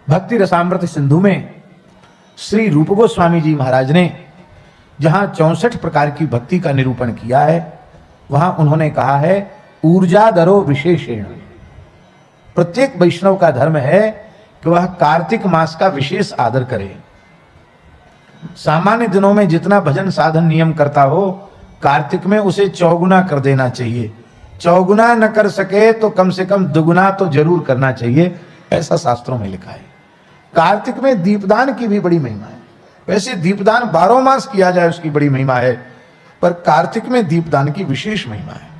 भक्ति रसामृत सिंधु में श्री रूप गोस्वामी जी महाराज ने जहां 64 प्रकार की भक्ति का निरूपण किया है, वहां उन्होंने कहा है ऊर्जा दरो विशेषेण। प्रत्येक वैष्णव का धर्म है कि वह कार्तिक मास का विशेष आदर करे। सामान्य दिनों में जितना भजन साधन नियम करता हो, कार्तिक में उसे चौगुना कर देना चाहिए। चौगुना न कर सके तो कम से कम दुगुना तो जरूर करना चाहिए, ऐसा शास्त्रों में लिखा है। कार्तिक में दीपदान की भी बड़ी महिमा है। वैसे दीपदान 12 मास किया जाए उसकी बड़ी महिमा है, पर कार्तिक में दीपदान की विशेष महिमा है।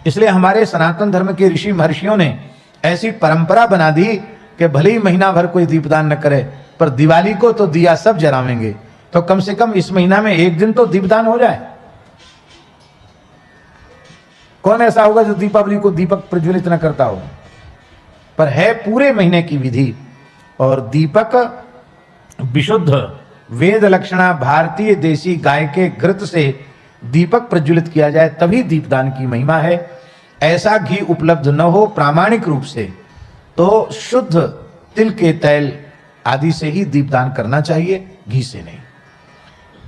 इसलिए हमारे सनातन धर्म के ऋषि महर्षियों ने ऐसी परंपरा बना दी कि भले ही महीना भर कोई दीपदान न करे, पर दिवाली को तो दिया सब जलावेंगे, तो कम से कम इस महीना में एक दिन तो दीपदान हो जाए। कौन ऐसा होगा जो दीपावली को दीपक प्रज्वलित न करता हो? पर है पूरे महीने की विधि। और दीपक विशुद्ध वेद लक्षणा भारतीय देसी गाय के घृत से दीपक प्रज्वलित किया जाए, तभी दीपदान की महिमा है। ऐसा घी उपलब्ध न हो प्रामाणिक रूप से, तो शुद्ध तिल के तेल आदि से ही दीपदान करना चाहिए, घी से नहीं।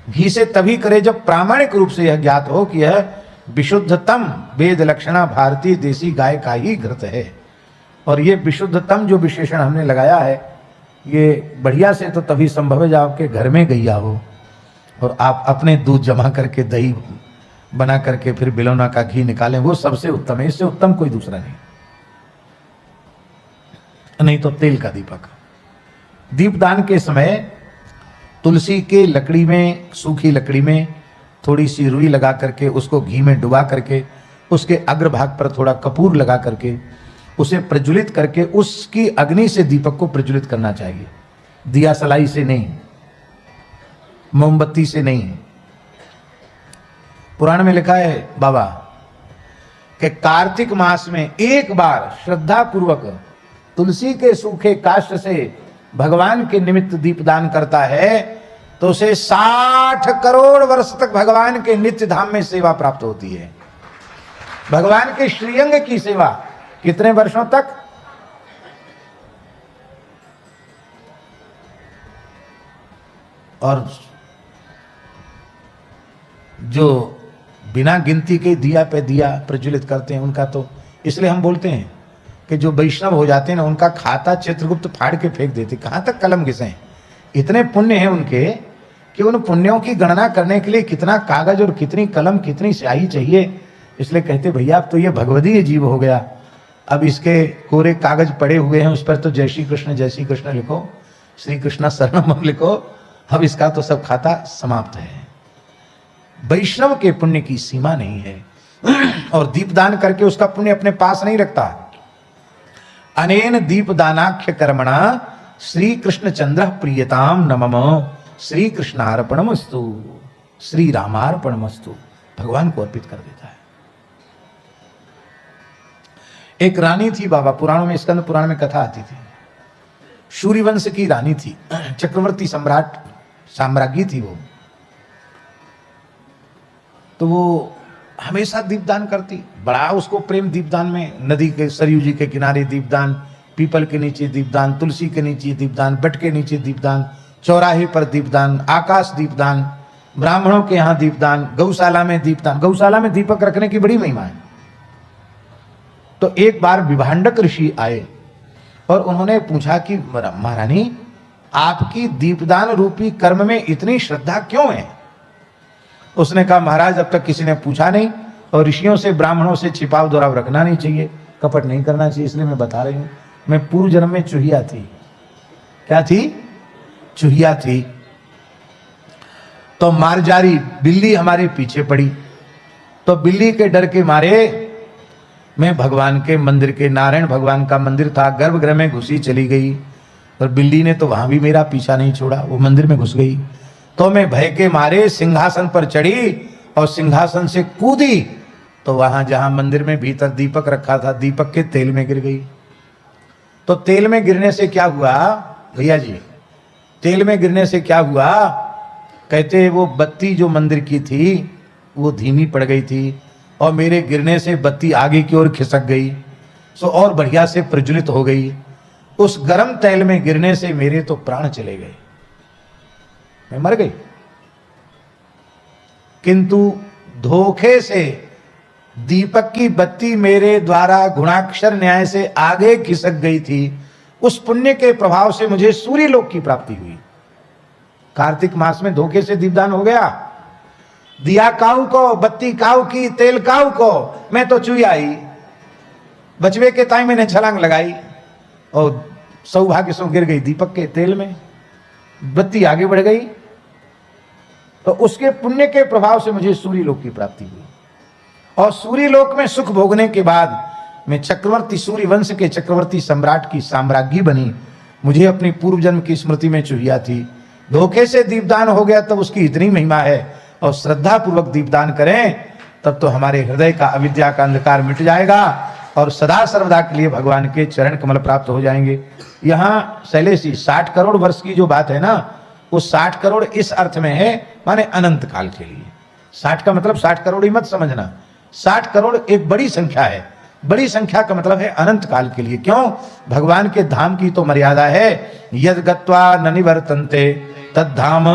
घी से तभी करे जब प्रामाणिक रूप से यह ज्ञात हो कि यह विशुद्धतम वेद लक्षणा भारतीय देसी गाय का ही घृत है। और ये विशुद्धतम जो विशेषण हमने लगाया है, ये बढ़िया से तो तभी संभव है जब आपके घर में गैया हो और आप अपने दूध जमा करके दही बना करके फिर बिलौना का घी निकालें, वो सबसे उत्तम है। इससे उत्तम कोई दूसरा नहीं तो तेल का दीपक। दीपदान के समय तुलसी के लकड़ी में, सूखी लकड़ी में थोड़ी सी रुई लगा करके उसको घी में डुबा करके उसके अग्रभाग पर थोड़ा कपूर लगा करके उसे प्रज्वलित करके उसकी अग्नि से दीपक को प्रज्वलित करना चाहिए। दिया सलाई से नहीं, मोमबत्ती से नहीं। पुराण में लिखा है बाबा कि कार्तिक मास में एक बार श्रद्धा पूर्वक तुलसी के सूखे काष्ठ से भगवान के निमित्त दीपदान करता है तो उसे 60 करोड़ वर्ष तक भगवान के नित्य धाम में सेवा प्राप्त होती है। भगवान के श्रीअंग की सेवा कितने वर्षों तक? और जो बिना गिनती के दिया पे दिया प्रज्वलित करते हैं उनका तो, इसलिए हम बोलते हैं कि जो वैष्णव हो जाते हैं ना, उनका खाता चित्रगुप्त फाड़ के फेंक देते। कहां तक कलम घिसे। इतने पुण्य हैं उनके कि उन पुण्यों की गणना करने के लिए कितना कागज और कितनी कलम कितनी स्याही चाहिए। इसलिए कहते भैया अब तो ये भगवदीय जीव हो गया, अब इसके कोरे कागज पड़े हुए हैं, उस पर तो जय श्री कृष्ण लिखो, श्री कृष्ण शरणम लिखो। अब इसका तो सब खाता समाप्त है। वैष्णव के पुण्य की सीमा नहीं है और दीपदान करके उसका पुण्य अपने पास नहीं रखता। अनेन दीपदानाख्य कर्मणा श्री कृष्ण चंद्र प्रियताम नमम श्री कृष्णार्पणमस्तु, श्री रामार्पणमस्तु, भगवान को अर्पित कर देता है। एक रानी थी बाबा, पुराणों में, स्कंद पुराण में कथा आती थी। सूर्यवंश की रानी थी, चक्रवर्ती सम्राट साम्राज्ञी थी वो। तो वो हमेशा दीपदान करती, बड़ा उसको प्रेम दीपदान में। नदी के, सरयू जी के किनारे दीपदान, पीपल के नीचे दीपदान, तुलसी के नीचे दीपदान, बट के नीचे दीपदान, चौराहे पर दीपदान, आकाश दीपदान, ब्राह्मणों के यहाँ दीपदान, गौशाला में दीपदान। गौशाला में दीपक रखने की बड़ी महिमा है। तो एक बार विभांडक ऋषि आए और उन्होंने पूछा कि महारानी आपकी दीपदान रूपी कर्म में इतनी श्रद्धा क्यों है? उसने कहा महाराज अब तक किसी ने पूछा नहीं और ऋषियों से ब्राह्मणों से छिपाव दुराव रखना नहीं चाहिए, कपट नहीं करना चाहिए, इसलिए मैं बता रही हूं। मैं पूर्व जन्म में चूहिया थी। क्या थी? चूहिया थी। तो मारजारी बिल्ली हमारे पीछे पड़ी, तो बिल्ली के डर के मारे मैं भगवान के मंदिर के, नारायण भगवान का मंदिर था, गर्भगृह में घुसी चली गई और बिल्ली ने तो वहां भी मेरा पीछा नहीं छोड़ा, वो मंदिर में घुस गई। तो मैं भय के मारे सिंहासन पर चढ़ी और सिंहासन से कूदी, तो वहां जहां मंदिर में भीतर दीपक रखा था, दीपक के तेल में गिर गई। तो तेल में गिरने से क्या हुआ भैया जी? तेल में गिरने से क्या हुआ? कहते वो बत्ती जो मंदिर की थी वो धीमी पड़ गई थी और मेरे गिरने से बत्ती आगे की ओर खिसक गई, सो और बढ़िया से प्रज्वलित हो गई। उस गर्म तेल में गिरने से मेरे तो प्राण चले गए, मैं मर गई। किंतु धोखे से दीपक की बत्ती मेरे द्वारा गुणाक्षर न्याय से आगे खिसक गई थी। उस पुण्य के प्रभाव से मुझे सूर्य लोक की प्राप्ति हुई। कार्तिक मास में धोखे से दीपदान हो गया, दिया काऊ को, बत्ती काऊ की, तेल काऊ को, मैं तो चुई आई। बचवे के ताई मैंने छलांग लगाई और सौभाग्य से गिर गई दीपक के तेल में, बत्ती आगे बढ़ गई। तो उसके पुण्य के प्रभाव से मुझे सूर्य लोक की प्राप्ति हुई। और सूर्य लोक में सुख भोगने के बाद मैं चक्रवर्ती, सूर्य वंश के चक्रवर्ती सम्राट की साम्राज्ञी बनी। मुझे अपनी पूर्व जन्म की स्मृति में चुहिया थी। धोखे से दीपदान हो गया तब उसकी इतनी महिमा है। और श्रद्धा पूर्वक दीपदान करें तब तो हमारे हृदय का अविद्या का अंधकार मिट जाएगा और सदा सर्वदा के लिए भगवान के चरण कमल प्राप्त हो जाएंगे। यहाँ शैलेश जी 60 करोड़ वर्ष की जो बात है ना, वो 60 करोड़ इस अर्थ में है, माने अनंत काल के लिए। 60 का मतलब 60 करोड़ ही मत समझना, 60 करोड़ एक बड़ी संख्या है। बड़ी संख्या का मतलब है अनंत काल के लिए। क्यों? भगवान के धाम की तो मर्यादा है, यद गत्वा न निवर्तन्ते तद्धाम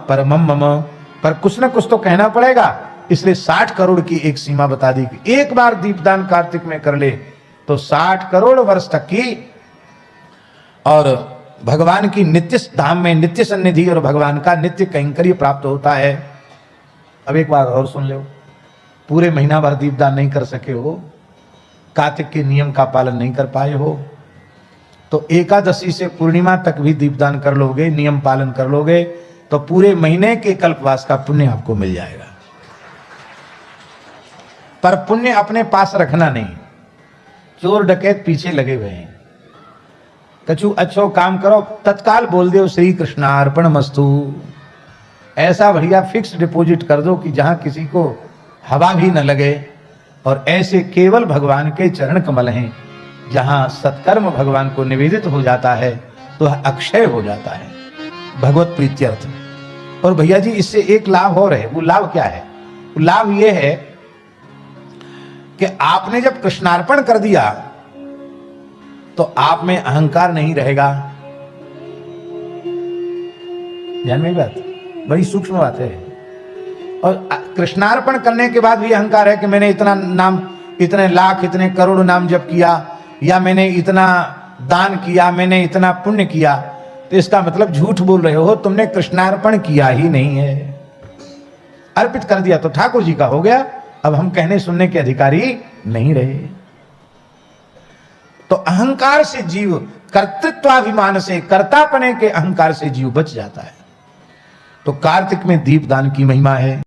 परमम मम। पर कुछ ना कुछ तो कहना पड़ेगा, इसलिए 60 करोड़ की एक सीमा बता दी कि एक बार दीपदान कार्तिक में कर ले तो 60 करोड़ वर्ष तक की और भगवान की नित्य धाम में नित्य सन्निधि और भगवान का नित्य कैंकर्य प्राप्त होता है। अब एक बार और सुन लो, पूरे महीना भर दीपदान नहीं कर सके हो, कार्तिक के नियम का पालन नहीं कर पाए हो, तो एकादशी से पूर्णिमा तक भी दीपदान कर लोगे, नियम पालन कर लोगे, तो पूरे महीने के कल्पवास का पुण्य आपको मिल जाएगा। पर पुण्य अपने पास रखना नहीं। चोर डकैत पीछे लगे हुए हैं, कछु अच्छो काम करो तत्काल बोल दो श्री कृष्णार्पण मस्तु। ऐसा बढ़िया फिक्स डिपॉजिट कर दो कि जहां किसी को हवा भी न लगे। और ऐसे केवल भगवान के चरण कमल हैं, जहां सत्कर्म भगवान को निवेदित हो जाता है तो अक्षय हो जाता है भगवत प्रीत्यर्थ। और भैया जी इससे एक लाभ और है। वो लाभ क्या है? वो लाभ ये है कि आपने जब कृष्णार्पण कर दिया तो आप में अहंकार नहीं रहेगा। ध्यान में बात, बड़ी सूक्ष्म बात है। और कृष्णार्पण करने के बाद भी अहंकार है कि मैंने इतना नाम, इतने लाख, इतने करोड़ नाम जप किया, या मैंने इतना दान किया, मैंने इतना पुण्य किया, तो इसका मतलब झूठ बोल रहे हो, तुमने कृष्णार्पण किया ही नहीं है। अर्पित कर दिया तो ठाकुर जी का हो गया, अब हम कहने सुनने के अधिकारी नहीं रहे। तो अहंकार से जीव, कर्तृत्वाभिमान से, कर्तापने के अहंकार से जीव बच जाता है। तो कार्तिक में दीपदान की महिमा है।